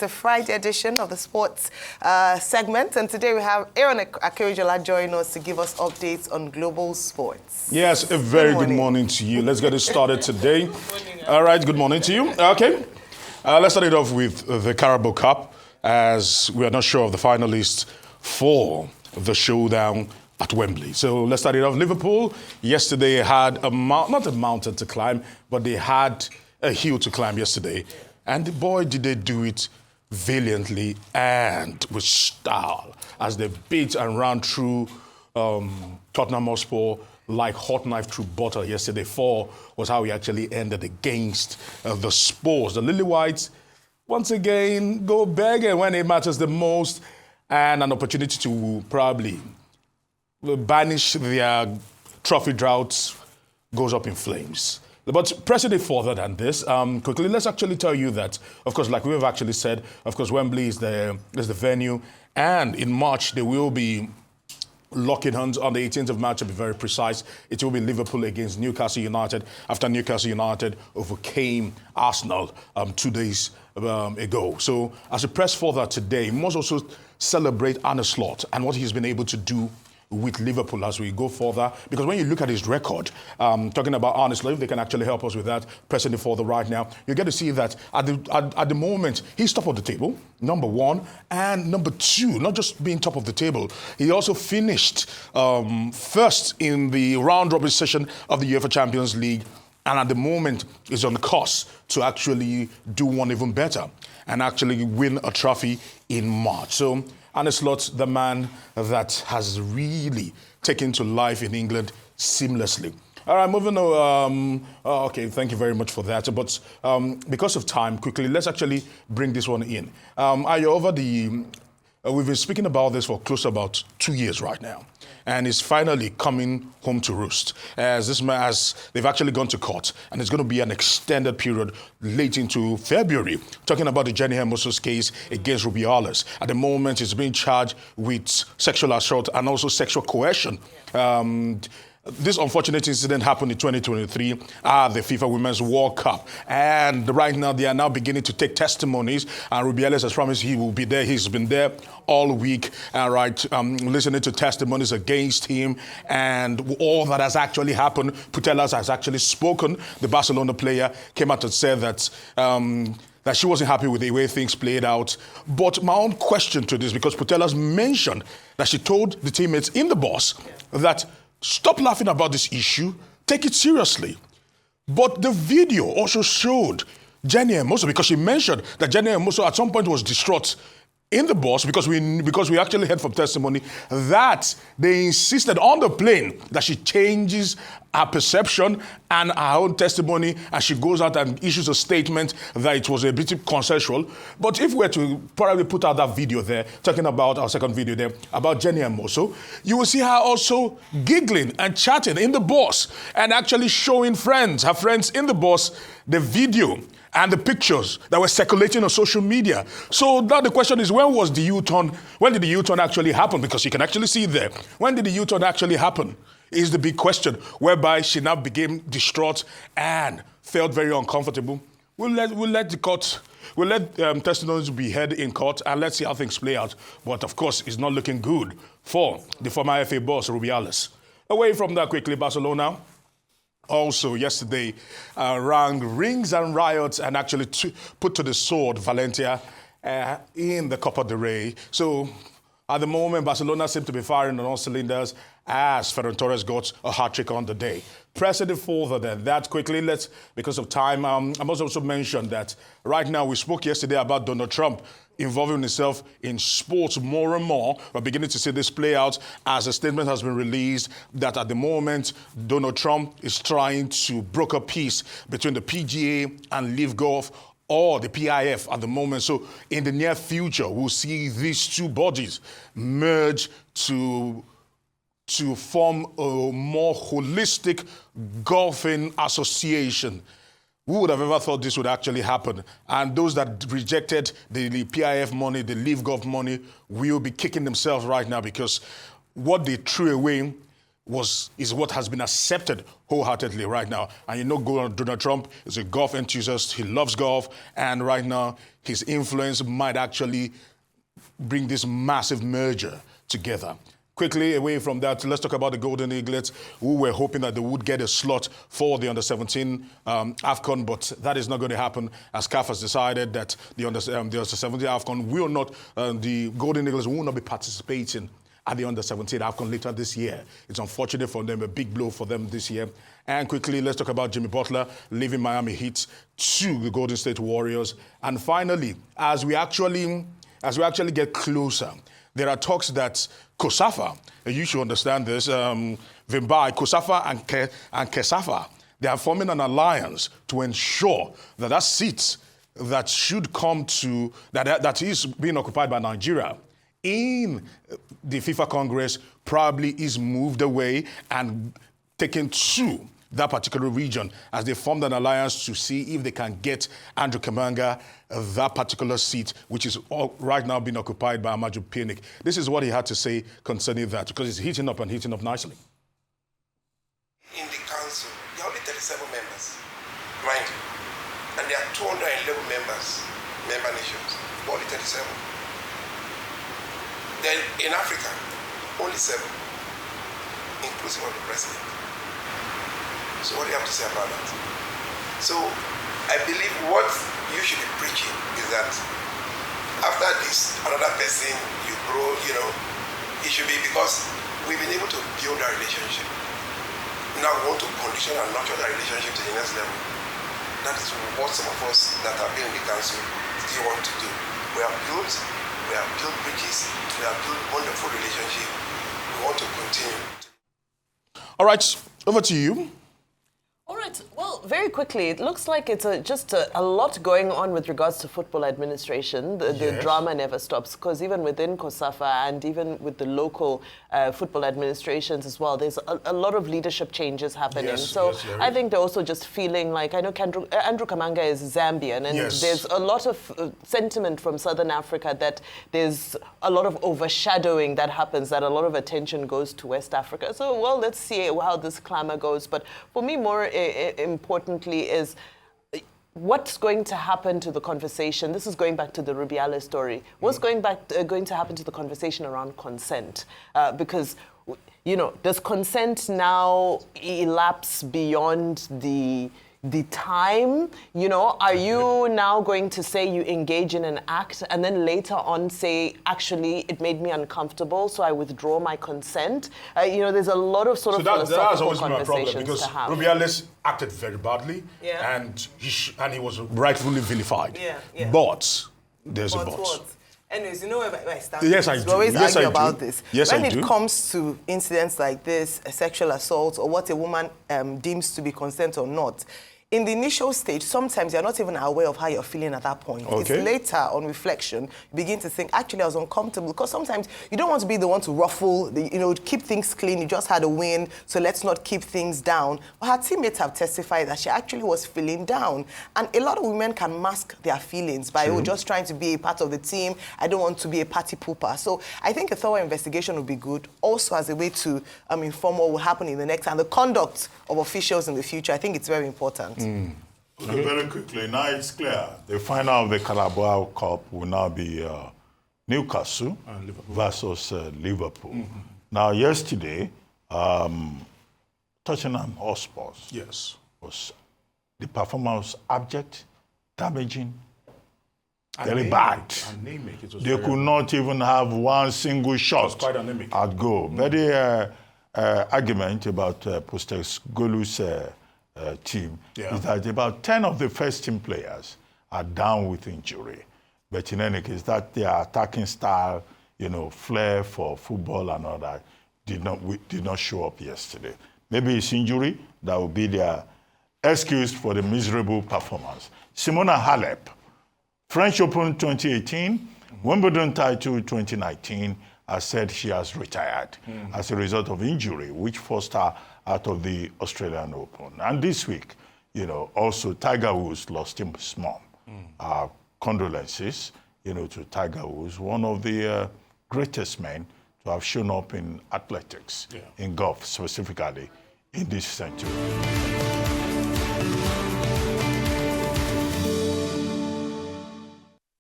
It's a Friday edition of the sports segment, and today we have Aaron Akerijola joining us to give us updates on global sports. Yes, a very good morning to you. Let's get it started today. All right, good morning to you. Okay, let's start it off with the Carabao Cup, as we are not sure of the finalists for the showdown at Wembley. So let's start it off. Liverpool yesterday had not a mountain to climb, but they had a hill to climb yesterday. And boy, did they do it valiantly and with style as they beat and ran through Tottenham Hotspur like hot knife through butter yesterday. 4 was how we actually ended against the Spurs. The Lily Whites, once again, go begging when it matters the most, and an opportunity to probably banish their trophy droughts goes up in flames. But pressing it further than this, quickly, let's actually tell you that, of course, like we've actually said, of course, Wembley is the venue, and in March they will be locking hands on the 18th of March, to be very precise. It will be Liverpool against Newcastle United after Newcastle United overcame Arsenal 2 days ago. So as we press further today, we must also celebrate Arne Slot and what he's been able to do with Liverpool as we go further. Because when you look at his record, talking about Arne Slot, if they can actually help us with that, pressing it further right now, you get to see that at the moment, he's top of the table, number 1, and number 2, not just being top of the table, he also finished first in the round-robin session of the UEFA Champions League, and at the moment is on course to actually do one even better and actually win a trophy in March. So Arne Slot, the man that has really taken to life in England seamlessly. All right, moving on. Okay, thank you very much for that. But because of time, quickly, let's actually bring this one in. Are you over the... we've been speaking about this for close to about 2 years right now. And it's finally coming home to roost. As they've actually gone to court, and it's going to be an extended period late into February. Talking about the Jenny Hermoso's case against Rubiales. At the moment, he's being charged with sexual assault and also sexual coercion. This unfortunate incident happened in 2023 at the FIFA Women's World Cup. And right now, they are now beginning to take testimonies. And Rubiales has promised he will be there. He's been there all week, listening to testimonies against him and all that has actually happened. Putellas has actually spoken. The Barcelona player came out and said that she wasn't happy with the way things played out. But my own question to this, because Putellas mentioned that she told the teammates in the box that stop laughing about this issue, take it seriously. But the video also showed Jenny Hermoso, because she mentioned that Jenny Hermoso at some point was distraught in the bus, because we actually heard from testimony that they insisted on the plane that she changes her perception and her own testimony, and she goes out and issues a statement that it was a bit consensual. But if we were to probably put out that video there, talking about our second video there, about Jenny Hermoso, you will see her also giggling and chatting in the bus and actually showing her friends in the bus, the video and the pictures that were circulating on social media. So now the question is, when did the U-turn actually happen? Because you can actually see there. When did the U-turn actually happen is the big question, whereby she now became distraught and felt very uncomfortable. We'll let testimonies be heard in court, and let's see how things play out. But of course, it's not looking good for the former FA boss, Rubiales. Away from that quickly, Barcelona also yesterday rang rings and riots and actually put to the sword Valencia in the Copa del Rey. So at the moment, Barcelona seem to be firing on all cylinders as Ferran Torres got a hat-trick on the day. Pressing it further than that quickly, because of time, I must also mention that right now we spoke yesterday about Donald Trump involving himself in sports more and more. We're beginning to see this play out as a statement has been released that at the moment, Donald Trump is trying to broker peace between the PGA and Live Golf, or the PIF at the moment. So in the near future, we'll see these two bodies merge to form a more holistic golfing association. Who would have ever thought this would actually happen? And those that rejected the PIF money, the Live Golf money, will be kicking themselves right now, because what they threw away is what has been accepted wholeheartedly right now. And you know Donald Trump is a golf enthusiast. He loves golf. And right now, his influence might actually bring this massive merger together. Quickly, away from that, let's talk about the Golden Eaglets, who were hoping that they would get a slot for the Under-17 AFCON, but that is not going to happen, as CAF has decided that the Under-17 AFCON will not, the Golden Eaglets will not be participating at the Under-17 AFCON later this year. It's unfortunate for them, a big blow for them this year. And quickly, let's talk about Jimmy Butler leaving Miami Heat to the Golden State Warriors. And finally, as we actually get closer, there are talks that COSAFA, you should understand this, Vimbai, COSAFA and KESAFA, they are forming an alliance to ensure that that seat that should come to, that is being occupied by Nigeria in the FIFA Congress probably is moved away and taken to that particular region, as they formed an alliance to see if they can get Andrew Kamanga that particular seat, which is right now being occupied by Amaju Pinnick. This is what he had to say concerning that, because it's heating up nicely. In the council, there are only 37 members, mind you, and there are 211 member nations, only 37. Then in Africa, only 7, inclusive of the president. So what do you have to say about that? So I believe what you should be preaching is that after this, another person, you grow, it should be because we've been able to build our relationship. Now we want to condition and nurture that relationship to the next level. That is what some of us that have been in the council still want to do. We have built bridges, we have built wonderful relationship. We want to continue. All right, over to you. All right. Well, very quickly, it looks like it's just a lot going on with regards to football administration. The drama never stops, because even within COSAFA and even with the local football administrations as well, there's a lot of leadership changes happening. I think they're also just feeling like, I know Andrew Kamanga is Zambian, and there's a lot of sentiment from Southern Africa that there's a lot of overshadowing that happens, that a lot of attention goes to West Africa. So, well, let's see how this clamor goes. But for me, more importantly, is what's going to happen to the conversation. This is going back to the Rubiales story. What's going to happen to the conversation around consent? Because, does consent now elapse beyond the time? Are you now going to say you engage in an act and then later on say, actually, it made me uncomfortable, so I withdraw my consent? There's a lot of philosophical conversations because to have. Rubiales acted very badly, and he was rightfully vilified. But there's a but. Anyways, you know where I stand? Yes, I do. We always argue about this. Yes, when I do. it comes to incidents like this, a sexual assault, or what a woman deems to be consent or not, in the initial stage, sometimes you're not even aware of how you're feeling at that point. It's later, on reflection, you begin to think, actually, I was uncomfortable. Because sometimes you don't want to be the one to ruffle, keep things clean. You just had a win, so let's not keep things down. But her teammates have testified that she actually was feeling down. And a lot of women can mask their feelings by just trying to be a part of the team. I don't want to be a party pooper. So I think a thorough investigation would be good, also as a way to inform what will happen in the next, and the conduct of officials in the future. I think it's very important. Very quickly, now it's clear. The final of the Carabao Cup will now be Newcastle versus Liverpool. Now, yesterday, Tottenham Hotspur the performance was abject, damaging, very bad. They could not even have one single shot at goal. Very argument about Postecoglou's team is that about 10 of the first team players are down with injury. But in any case, that their attacking style, flair for football and all that did not show up yesterday. Maybe it's injury that will be their excuse for the miserable performance. Simona Halep, French Open 2018, Wimbledon title 2019, has said she has retired as a result of injury, which forced her out of the Australian Open. And this week, also Tiger Woods lost his mom. Condolences, to Tiger Woods, one of the greatest men to have shown up in athletics, in golf specifically, in this century.